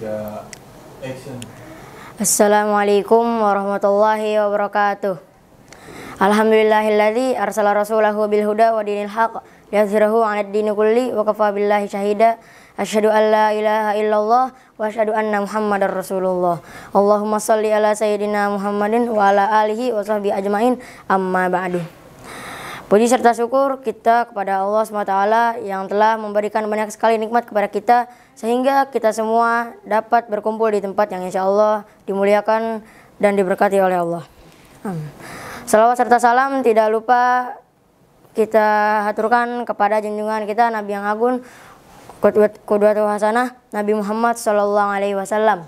3, action. Assalamualaikum warahmatullahi wabarakatuh. Alhamdulillahilladzi arsala rasulahu bil huda wa dinil haq liyuzhirahu 'alad dini kulli wa kafa billahi syahida. Asyhadu an la ilaha illallah wa asyhadu anna Muhammadar Rasulullah. Allahumma shalli ala sayyidina Muhammadin wa ala alihi wa sahbihi ajmain. Amma ba'du. Puji serta syukur kita kepada Allah SWT yang telah memberikan banyak sekali nikmat kepada kita sehingga kita semua dapat berkumpul di tempat yang insya Allah dimuliakan dan diberkati oleh Allah. Salawat serta salam tidak lupa kita haturkan kepada junjungan kita Nabi yang agung, qudwatul hasanah, Nabi Muhammad SAW.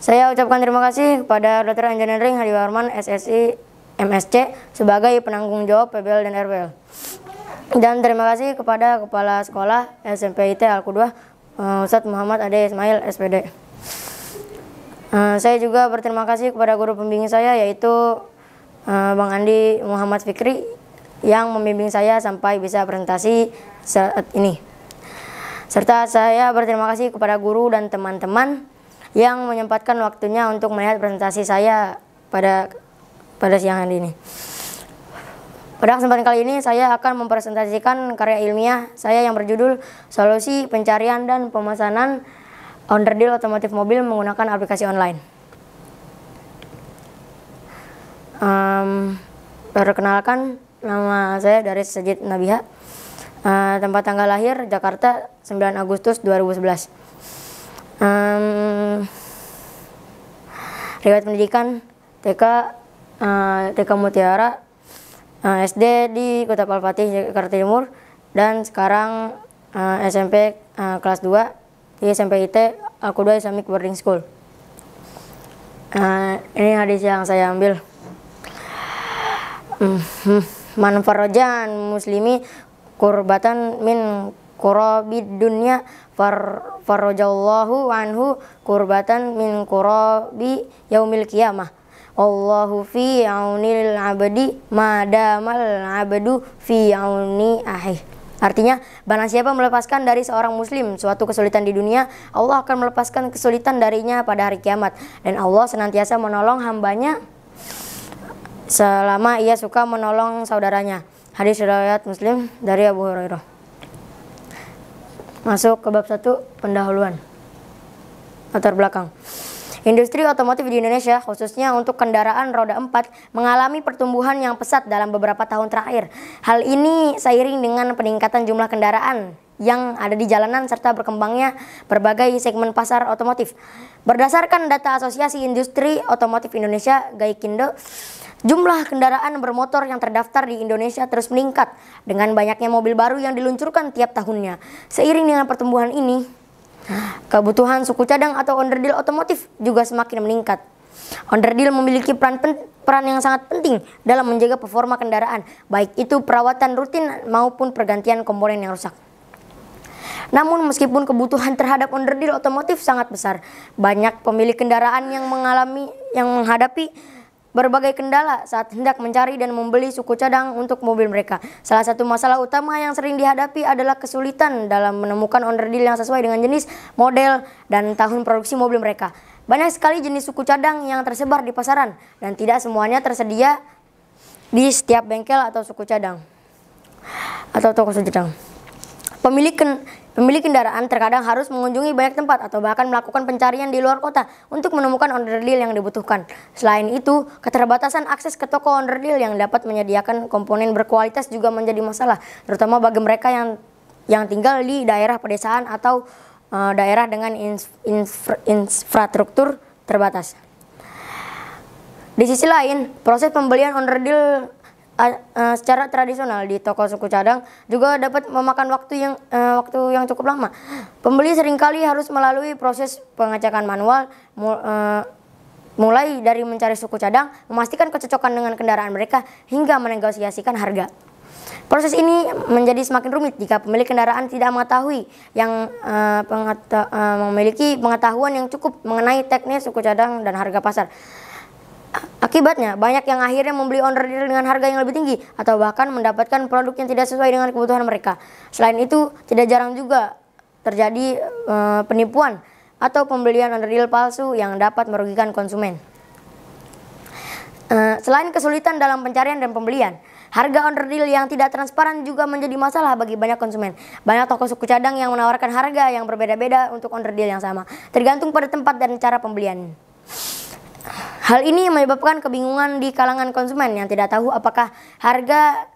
Saya ucapkan terima kasih kepada Dr. Engineering Hadi Warman SSI MSC sebagai penanggung jawab PBL dan RWL. Dan terima kasih kepada Kepala Sekolah SMP IT Al-Qudwah Ustadz Muhammad Ade Ismail SPD. Saya juga berterima kasih kepada guru pembimbing saya yaitu Bang Andi Muhammad Fikri yang membimbing saya sampai bisa presentasi saat ini. Serta saya berterima kasih kepada guru dan teman-teman yang menyempatkan waktunya untuk melihat presentasi saya pada siang hari ini. Pada kesempatan kali ini saya akan mempresentasikan karya ilmiah saya yang berjudul Solusi Pencarian dan Pemesanan Onderdil Otomotif Mobil Menggunakan Aplikasi Online. Perkenalkan, nama saya Daris Sajid Nabiha. Tempat tanggal lahir Jakarta 9 Agustus 2011. Riwayat pendidikan TK Mutiara, SD di Kota Palpatih, Jakarta Timur, dan sekarang SMP kelas 2 di SMP IT Al-Qudwah Islamic Boarding School. Ini hadis yang saya ambil. Man farajan muslimi kurbatan min kurabid dunya farajallahu anhu kurbatan min kurabi yaumil qiyamah. Allahu fi aunil abdi madamal abdu fi auni ahih. Artinya, barang siapa melepaskan dari seorang muslim suatu kesulitan di dunia, Allah akan melepaskan kesulitan darinya pada hari kiamat. Dan Allah senantiasa menolong hambanya selama ia suka menolong saudaranya. Hadis riwayat Muslim dari Abu Hurairah. Masuk ke bab 1, pendahuluan. Latar belakang. Industri otomotif di Indonesia, khususnya untuk kendaraan roda 4, mengalami pertumbuhan yang pesat dalam beberapa tahun terakhir. Hal ini seiring dengan peningkatan jumlah kendaraan yang ada di jalanan serta berkembangnya berbagai segmen pasar otomotif. Berdasarkan data Asosiasi Industri Otomotif Indonesia (GAIKINDO), jumlah kendaraan bermotor yang terdaftar di Indonesia terus meningkat dengan banyaknya mobil baru yang diluncurkan tiap tahunnya. Seiring dengan pertumbuhan ini, kebutuhan suku cadang atau onderdil otomotif juga semakin meningkat. Onderdil memiliki peran yang sangat penting dalam menjaga performa kendaraan, baik itu perawatan rutin maupun pergantian komponen yang rusak. Namun meskipun kebutuhan terhadap onderdil otomotif sangat besar, banyak pemilik kendaraan yang menghadapi berbagai kendala saat hendak mencari dan membeli suku cadang untuk mobil mereka. Salah satu masalah utama yang sering dihadapi adalah kesulitan dalam menemukan onderdil yang sesuai dengan jenis, model, dan tahun produksi mobil mereka. Banyak sekali jenis suku cadang yang tersebar di pasaran dan tidak semuanya tersedia di setiap bengkel atau suku cadang atau toko suku cadang. Pemilik kendaraan terkadang harus mengunjungi banyak tempat atau bahkan melakukan pencarian di luar kota untuk menemukan onderdil yang dibutuhkan. Selain itu, keterbatasan akses ke toko onderdil yang dapat menyediakan komponen berkualitas juga menjadi masalah, terutama bagi mereka yang tinggal di daerah pedesaan atau daerah dengan infrastruktur terbatas. Di sisi lain, proses pembelian onderdil secara tradisional di toko suku cadang juga dapat memakan waktu yang cukup lama. Pembeli seringkali harus melalui proses pengecekan manual, mulai dari mencari suku cadang, memastikan kecocokan dengan kendaraan mereka, hingga menegosiasikan harga. Proses ini menjadi semakin rumit jika pemilik kendaraan tidak mengetahui memiliki pengetahuan yang cukup mengenai teknis suku cadang dan harga pasar. Akibatnya, banyak yang akhirnya membeli onderdil dengan harga yang lebih tinggi atau bahkan mendapatkan produk yang tidak sesuai dengan kebutuhan mereka. Selain itu, tidak jarang juga terjadi penipuan atau pembelian underdeal palsu yang dapat merugikan konsumen. Selain kesulitan dalam pencarian dan pembelian, harga underdeal yang tidak transparan juga menjadi masalah bagi banyak konsumen. Banyak toko suku cadang yang menawarkan harga yang berbeda-beda untuk underdeal yang sama, tergantung pada tempat dan cara pembelian. Hal ini menyebabkan kebingungan di kalangan konsumen yang tidak tahu apakah harga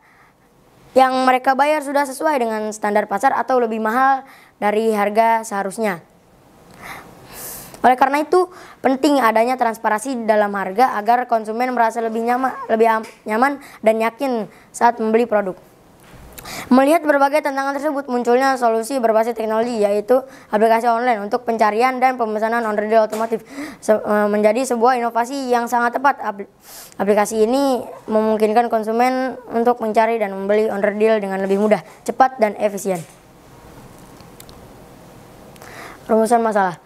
yang mereka bayar sudah sesuai dengan standar pasar atau lebih mahal dari harga seharusnya. Oleh karena itu, penting adanya transparansi dalam harga agar konsumen merasa lebih nyaman dan yakin saat membeli produk. Melihat berbagai tantangan tersebut, munculnya solusi berbasis teknologi, yaitu aplikasi online untuk pencarian dan pemesanan underdeal otomotif menjadi sebuah inovasi yang sangat tepat. Aplikasi ini memungkinkan konsumen untuk mencari dan membeli underdeal dengan lebih mudah, cepat, dan efisien. Rumusan masalah.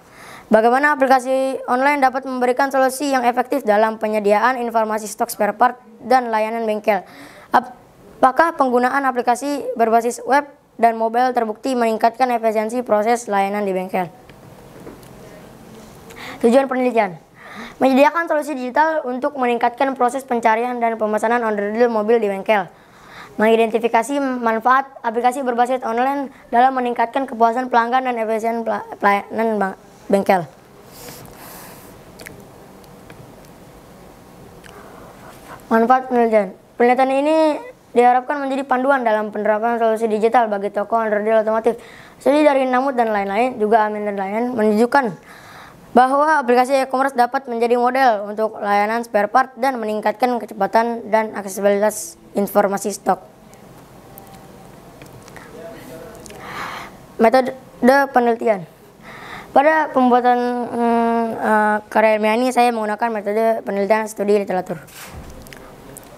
Bagaimana aplikasi online dapat memberikan solusi yang efektif dalam penyediaan informasi stok spare part dan layanan bengkel? Apakah penggunaan aplikasi berbasis web dan mobile terbukti meningkatkan efisiensi proses layanan di bengkel? Tujuan penelitian: menyediakan solusi digital untuk meningkatkan proses pencarian dan pemesanan underdeal mobil di bengkel. Mengidentifikasi manfaat aplikasi berbasis online dalam meningkatkan kepuasan pelanggan dan efisien pelayanan bengkel. Manfaat penelitian. Penelitian ini diharapkan menjadi panduan dalam penerapan solusi digital bagi toko underdeal otomotif. Studi dari Namut dan lain-lain, juga Amin dan lain-lain, menunjukkan bahwa aplikasi e-commerce dapat menjadi model untuk layanan spare part dan meningkatkan kecepatan dan aksesibilitas informasi stok. Metode penelitian. Pada pembuatan karya ilmiah ini saya menggunakan metode penelitian studi literatur.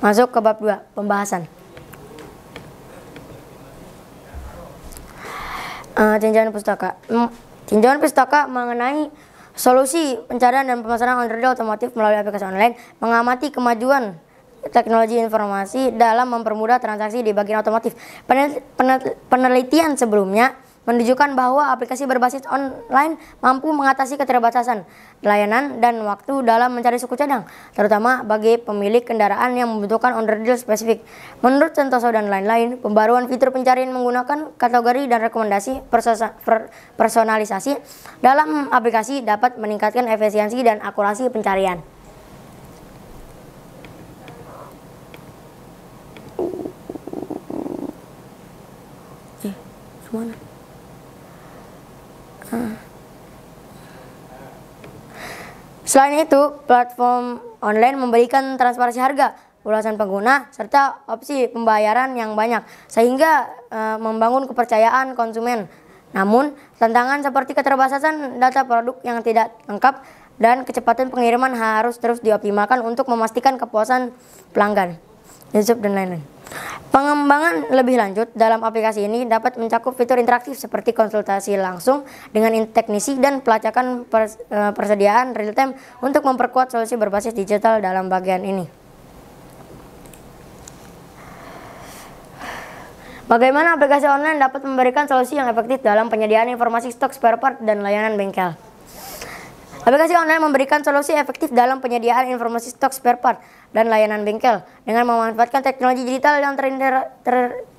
Masuk ke bab 2, pembahasan. Tinjauan pustaka. Tinjauan pustaka mengenai solusi pencarian dan pemesanan underdeal otomotif melalui aplikasi online, mengamati kemajuan teknologi informasi dalam mempermudah transaksi di bagian otomotif. Penelitian sebelumnya menunjukkan bahwa aplikasi berbasis online mampu mengatasi keterbatasan layanan dan waktu dalam mencari suku cadang, terutama bagi pemilik kendaraan yang membutuhkan underdeal spesifik. Menurut Santoso dan lain-lain, pembaruan fitur pencarian menggunakan kategori dan rekomendasi personalisasi dalam aplikasi dapat meningkatkan efisiensi dan akurasi pencarian. Gimana? Selain itu, platform online memberikan transparansi harga, ulasan pengguna, serta opsi pembayaran yang banyak, sehingga membangun kepercayaan konsumen. Namun, tantangan seperti keterbatasan data produk yang tidak lengkap dan kecepatan pengiriman harus terus dioptimalkan untuk memastikan kepuasan pelanggan. Yusuf dan lain-lain. Pengembangan lebih lanjut dalam aplikasi ini dapat mencakup fitur interaktif seperti konsultasi langsung dengan teknisi dan pelacakan persediaan real time untuk memperkuat solusi berbasis digital dalam bagian ini. Bagaimana aplikasi online dapat memberikan solusi yang efektif dalam penyediaan informasi stok spare part dan layanan bengkel? Aplikasi online memberikan solusi efektif dalam penyediaan informasi stok spare part dan layanan bengkel dengan memanfaatkan teknologi digital yang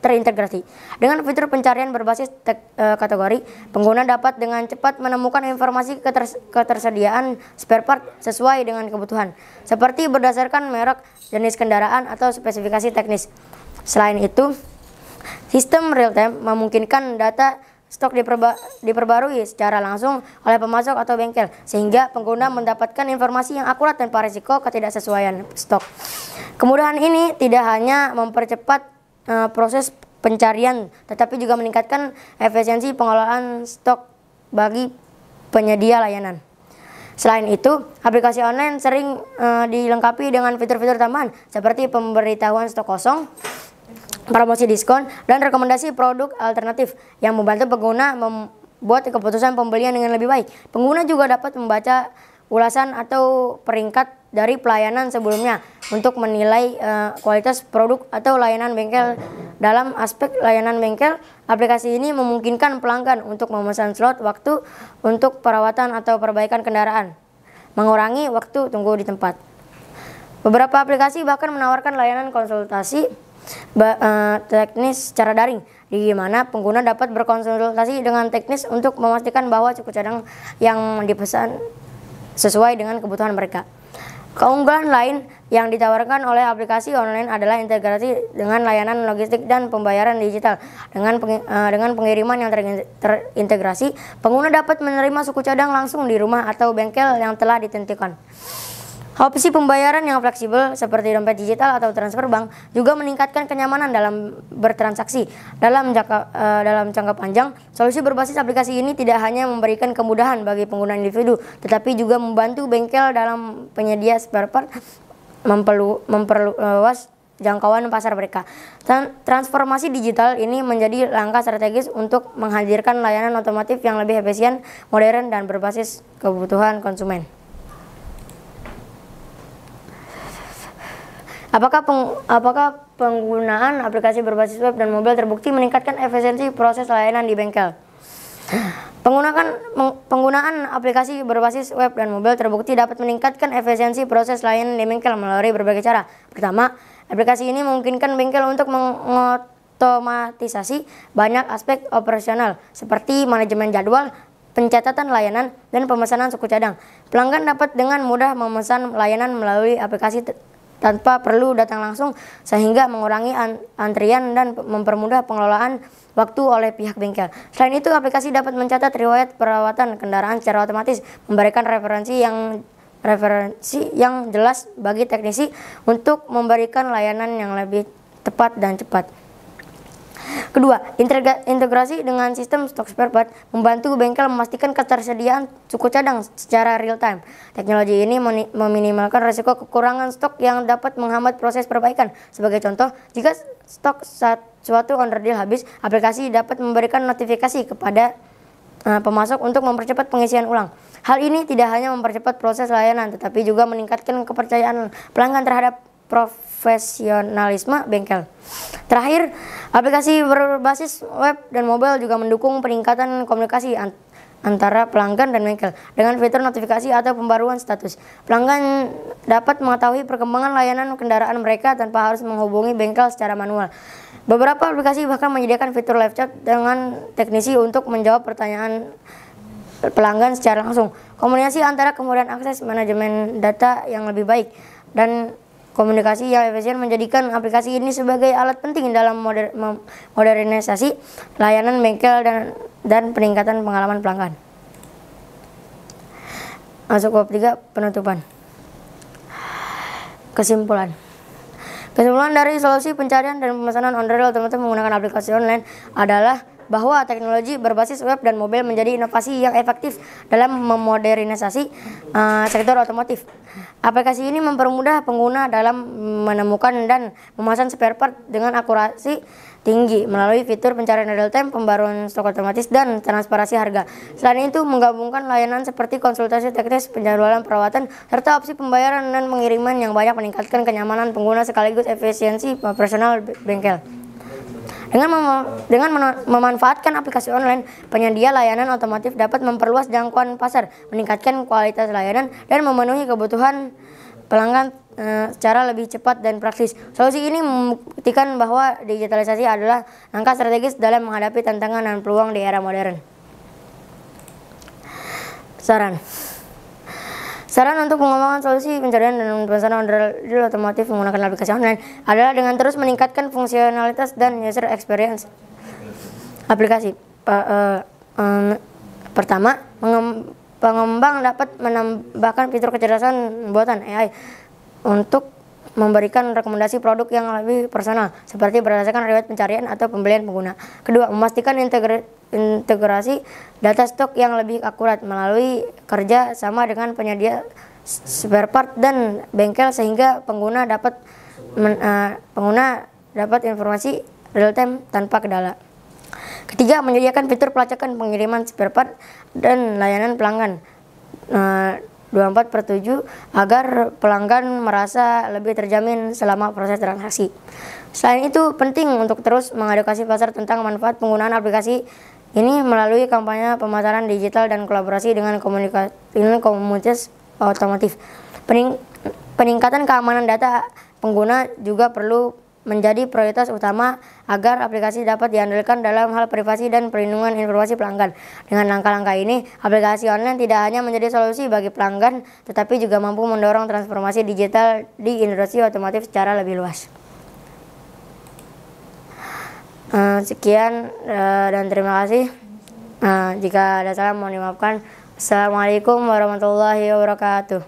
terintegrasi. Dengan fitur pencarian berbasis kategori, pengguna dapat dengan cepat menemukan informasi ketersediaan spare part sesuai dengan kebutuhan, seperti berdasarkan merek, jenis kendaraan, atau spesifikasi teknis. Selain itu, sistem real time memungkinkan data stok diperbarui secara langsung oleh pemasok atau bengkel, sehingga pengguna mendapatkan informasi yang akurat tanpa risiko ketidaksesuaian stok. Kemudahan ini tidak hanya mempercepat proses pencarian, tetapi juga meningkatkan efisiensi pengelolaan stok bagi penyedia layanan. Selain itu, aplikasi online sering dilengkapi dengan fitur-fitur tambahan seperti pemberitahuan stok kosong, promosi diskon, dan rekomendasi produk alternatif yang membantu pengguna membuat keputusan pembelian dengan lebih baik. Pengguna juga dapat membaca ulasan atau peringkat dari pelayanan sebelumnya untuk menilai kualitas produk atau layanan bengkel. Dalam aspek layanan bengkel, aplikasi ini memungkinkan pelanggan untuk memesan slot waktu untuk perawatan atau perbaikan kendaraan, mengurangi waktu tunggu di tempat. Beberapa aplikasi bahkan menawarkan layanan konsultasi teknis secara daring, di mana pengguna dapat berkonsultasi dengan teknis untuk memastikan bahwa suku cadang yang dipesan sesuai dengan kebutuhan mereka. Keunggulan lain yang ditawarkan oleh aplikasi online adalah integrasi dengan layanan logistik dan pembayaran digital. Dengan pengiriman yang terintegrasi, pengguna dapat menerima suku cadang langsung di rumah atau bengkel yang telah ditentukan. Opsi pembayaran yang fleksibel seperti dompet digital atau transfer bank juga meningkatkan kenyamanan dalam bertransaksi. Dalam jangka panjang, solusi berbasis aplikasi ini tidak hanya memberikan kemudahan bagi pengguna individu, tetapi juga membantu bengkel dalam penyedia spare part memperluas jangkauan pasar mereka. Transformasi digital ini menjadi langkah strategis untuk menghadirkan layanan otomotif yang lebih efisien, modern, dan berbasis kebutuhan konsumen. Apakah penggunaan aplikasi berbasis web dan mobile terbukti meningkatkan efisiensi proses layanan di bengkel? Penggunaan aplikasi berbasis web dan mobile terbukti dapat meningkatkan efisiensi proses layanan di bengkel melalui berbagai cara. Pertama, aplikasi ini memungkinkan bengkel untuk mengotomatisasi banyak aspek operasional seperti manajemen jadwal, pencatatan layanan, dan pemesanan suku cadang. Pelanggan dapat dengan mudah memesan layanan melalui aplikasi tanpa perlu datang langsung, sehingga mengurangi antrian dan mempermudah pengelolaan waktu oleh pihak bengkel. Selain itu, aplikasi dapat mencatat riwayat perawatan kendaraan secara otomatis, memberikan referensi yang jelas bagi teknisi untuk memberikan layanan yang lebih tepat dan cepat. Kedua, integrasi dengan sistem stok spare part membantu bengkel memastikan ketersediaan suku cadang secara real time. Teknologi ini meminimalkan risiko kekurangan stok yang dapat menghambat proses perbaikan. Sebagai contoh, jika stok suatu onderdil habis, aplikasi dapat memberikan notifikasi kepada pemasok untuk mempercepat pengisian ulang. Hal ini tidak hanya mempercepat proses layanan, tetapi juga meningkatkan kepercayaan pelanggan terhadap profesionalisme bengkel. Terakhir, aplikasi berbasis web dan mobile juga mendukung peningkatan komunikasi antara pelanggan dan bengkel. Dengan fitur notifikasi atau pembaruan status, pelanggan dapat mengetahui perkembangan layanan kendaraan mereka tanpa harus menghubungi bengkel secara manual. Beberapa aplikasi bahkan menyediakan fitur live chat dengan teknisi untuk menjawab pertanyaan pelanggan secara langsung. Komunikasi antara kemudahan akses, manajemen data yang lebih baik, dan komunikasi yang efisien menjadikan aplikasi ini sebagai alat penting dalam modernisasi layanan bengkel dan peningkatan pengalaman pelanggan. Masuk bab 3, penutupan. Kesimpulan dari solusi pencarian dan pemesanan onderdil otomotif menggunakan aplikasi online adalah bahwa teknologi berbasis web dan mobile menjadi inovasi yang efektif dalam memodernisasi sektor otomotif. Aplikasi ini mempermudah pengguna dalam menemukan dan memesan spare part dengan akurasi tinggi melalui fitur pencarian real time, pembaruan stok otomatis, dan transparansi harga. Selain itu, menggabungkan layanan seperti konsultasi teknis, penjadwalan perawatan, serta opsi pembayaran dan pengiriman yang banyak meningkatkan kenyamanan pengguna sekaligus efisiensi operasional bengkel. Dengan memanfaatkan aplikasi online, penyedia layanan otomotif dapat memperluas jangkauan pasar, meningkatkan kualitas layanan, dan memenuhi kebutuhan pelanggan secara lebih cepat dan praktis. Solusi ini membuktikan bahwa digitalisasi adalah langkah strategis dalam menghadapi tantangan dan peluang di era modern. Saran untuk pengembangan solusi pencarian dan pemesanan onderdil otomotif menggunakan aplikasi online adalah dengan terus meningkatkan fungsionalitas dan user experience aplikasi. Pertama, pengembang dapat menambahkan fitur kecerdasan buatan AI untuk memberikan rekomendasi produk yang lebih personal, seperti berdasarkan riwayat pencarian atau pembelian pengguna. Kedua, memastikan integrasi data stok yang lebih akurat melalui kerja sama dengan penyedia spare part dan bengkel, sehingga pengguna dapat informasi real time tanpa kendala. Ketiga, menyediakan fitur pelacakan pengiriman spare part dan layanan pelanggan 24/7 agar pelanggan merasa lebih terjamin selama proses transaksi. Selain itu, penting untuk terus mengedukasi pasar tentang manfaat penggunaan aplikasi ini melalui kampanye pemasaran digital dan kolaborasi dengan komunitas otomotif. Peningkatan keamanan data pengguna juga perlu menjadi prioritas utama agar aplikasi dapat diandalkan dalam hal privasi dan perlindungan informasi pelanggan. Dengan langkah-langkah ini, aplikasi online tidak hanya menjadi solusi bagi pelanggan, tetapi juga mampu mendorong transformasi digital di industri otomotif secara lebih luas. Sekian dan terima kasih. Jika ada salah mohon dimaafkan. Assalamualaikum warahmatullahi wabarakatuh.